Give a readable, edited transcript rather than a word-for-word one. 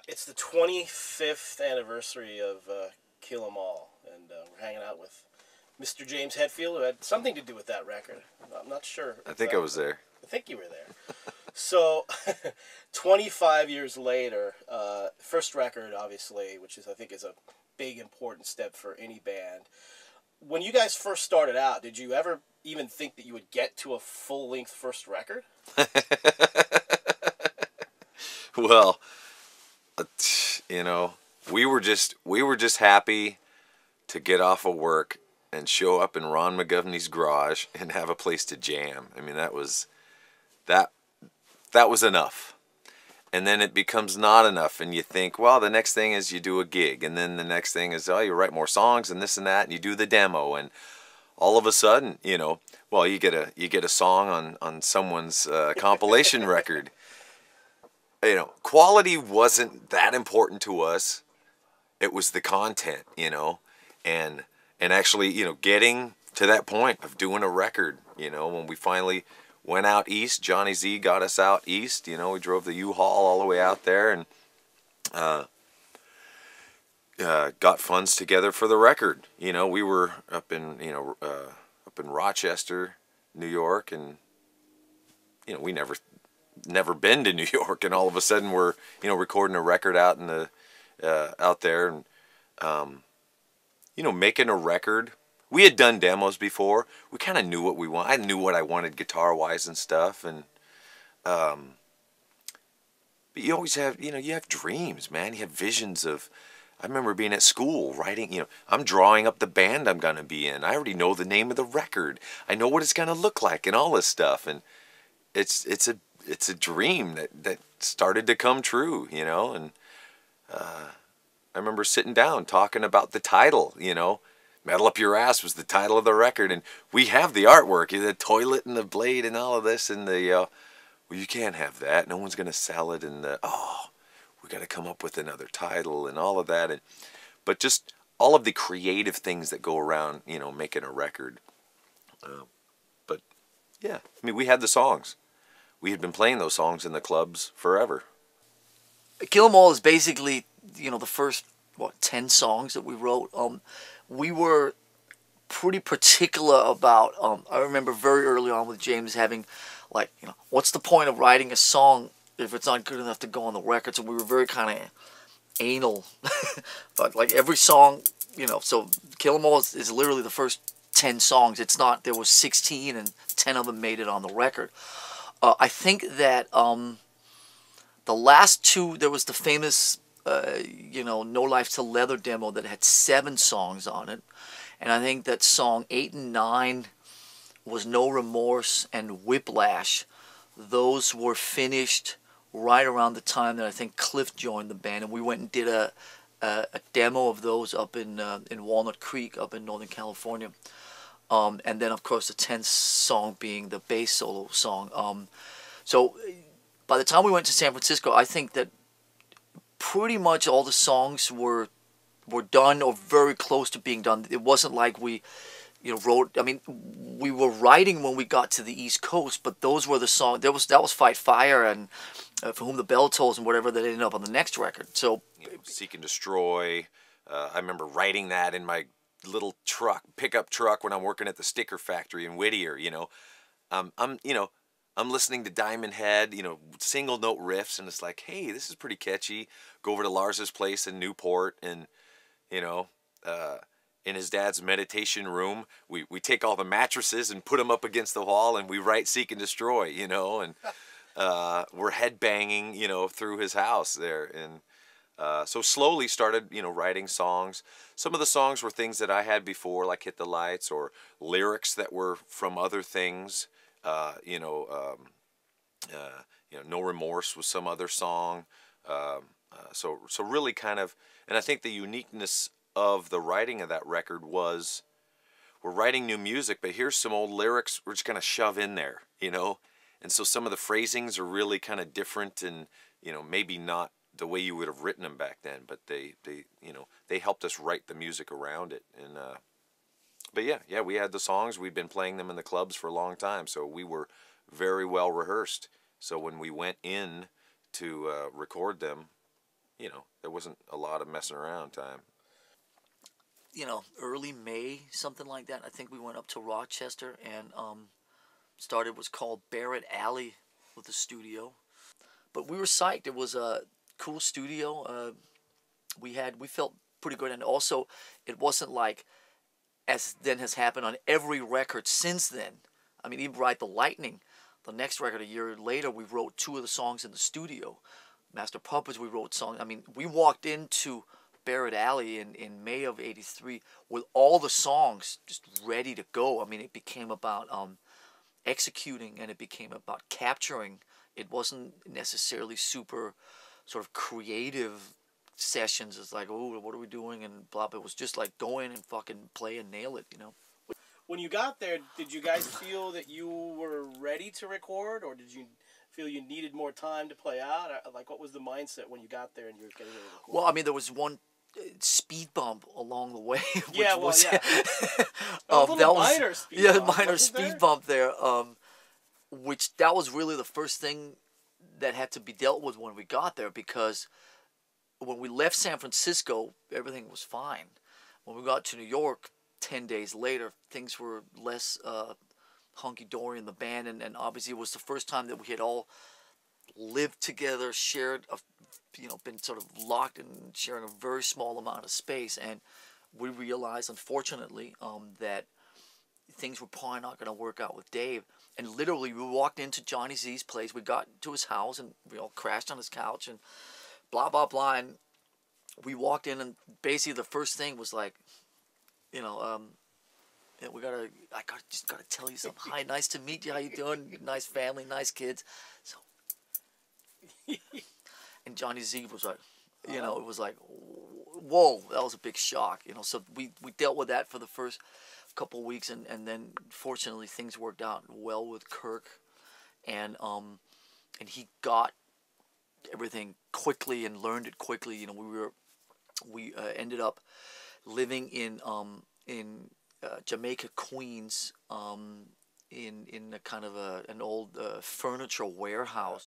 It's the 25th anniversary of Kill 'Em All, and we're hanging out with Mr. James Hetfield, who had something to do with that record. I'm not sure. I think I was there. I think you were there. So, 25 years later, first record, obviously, which is I think is a big important step for any band. When you guys first started out, did you ever even think that you would get to a full-length first record? Well, you know, we were just happy to get off of work and show up in Ron McGovney's garage and have a place to jam. I mean, that was enough. And then it becomes not enough, and you think, well, the next thing is you do a gig, and then the next thing is, oh, you write more songs and this and that, and you do the demo, and all of a sudden, you know, well, you get a song on someone's compilation record. You know, quality wasn't that important to us. It was the content, you know, and actually, you know, getting to that point of doing a record, you know, when we finally went out east, Johnny Z got us out east, you know, we drove the U-Haul all the way out there and got funds together for the record. You know, we were up in, you know, up in Rochester, New York, and, you know, we never been to New York, and all of a sudden we're, you know, recording a record out in the out there, and you know, making a record. We had done demos before. We kind of knew what we want. I knew what I wanted guitar wise and stuff, and but you always have, you know, you have dreams, man. You have visions of. I remember being at school writing, you know, I'm drawing up the band I'm gonna be in. I already know the name of the record. I know what it's gonna look like and all this stuff, and it's a dream that started to come true, you know. And I remember sitting down talking about the title, you know. Metal Up Your Ass was the title of the record, and we have the artwork, the toilet and the blade and all of this, and the well, you can't have that. No one's gonna sell it, and we got to come up with another title and all of that, and but just all of the creative things that go around, you know, making a record. But yeah, I mean, we had the songs. We had been playing those songs in the clubs forever. Kill 'Em All is basically, you know, the first, 10 songs that we wrote. We were pretty particular about, I remember very early on with James having, like, you know, what's the point of writing a song if it's not good enough to go on the record? So we were very kind of anal. But, like, every song, you know, so Kill 'Em All is literally the first 10 songs. It's not, there was 16 and 10 of them made it on the record. I think that the last two, there was the famous, you know, No Life Till Leather demo that had 7 songs on it. And I think that song 8 and 9 was No Remorse and Whiplash. Those were finished right around the time that I think Cliff joined the band. And we went and did a demo of those up in Walnut Creek, up in Northern California. And then, of course, the 10th song being the bass solo song. So by the time we went to San Francisco, I think that pretty much all the songs were done or very close to being done. It wasn't like we, you know, wrote. I mean, we were writing when we got to the East Coast, but those were the songs. That was Fight Fire and For Whom the Bell Tolls and whatever that ended up on the next record. So, you know, Seek and Destroy. I remember writing that in my little pickup truck when I'm working at the sticker factory in Whittier. You know, I'm listening to Diamond Head, you know, single note riffs, and it's like, hey, this is pretty catchy. Go over to Lars's place in Newport, and, you know, in his dad's meditation room, we take all the mattresses and put them up against the wall, and we write Seek and Destroy, you know, and we're headbanging, you know, through his house there. And so slowly started, you know, writing songs. Some of the songs were things that I had before, like Hit the Lights, or lyrics that were from other things. You know, No Remorse was some other song. So really kind of, and I think the uniqueness of the writing of that record was, we're writing new music, but here's some old lyrics we're just going to shove in there, you know? And so some of the phrasings are really kind of different, and, you know, maybe not the way you would have written them back then, but they you know, they helped us write the music around it. And but yeah, we had the songs. We'd been playing them in the clubs for a long time, so we were very well rehearsed. So when we went in to record them, there wasn't a lot of messing around time. Early May, something like that. I think we went up to Rochester and started what's called Barrett Alley with the studio. But we were psyched. It was a cool studio. We felt pretty good, and also it wasn't like, as then has happened on every record since then. I mean, even Ride the Lightning, the next record a year later, we wrote 2 of the songs in the studio. Master Puppets, we wrote songs. I mean, we walked into Barrett Alley in May of '83 with all the songs just ready to go. I mean, it became about executing, and it became about capturing. It wasn't necessarily super sort of creative sessions. It's like, oh, what are we doing, and blah. It was just like go in and fucking play and nail it. When you got there, did you guys feel that you were ready to record, or did you feel you needed more time to play out? Like, what was the mindset when you got there and you were getting ready to record? Well, I mean, there was one speed bump along the way. Which yeah, well, was, yeah. A little minor speed bump. Minor speed bump there. Which that was really the first thing that had to be dealt with when we got there, because when we left San Francisco, everything was fine. When we got to New York 10 days later, things were less hunky-dory in the band, and obviously it was the first time that we had all lived together, shared, been sort of locked and sharing a very small amount of space, and we realized, unfortunately, that things were probably not going to work out with Dave. And literally, we walked into Johnny Z's place, we got to his house, and we all crashed on his couch, and blah, blah, blah, and we walked in, and basically the first thing was like, I just gotta tell you something. Hi, nice to meet you. How you doing? Nice family, nice kids. So, and Johnny Z was like, it was like, whoa, that was a big shock. So we dealt with that for the first couple of weeks, and then fortunately things worked out well with Kirk, and he got everything quickly and learned it quickly. We ended up living in Jamaica, Queens, in a kind of an old furniture warehouse.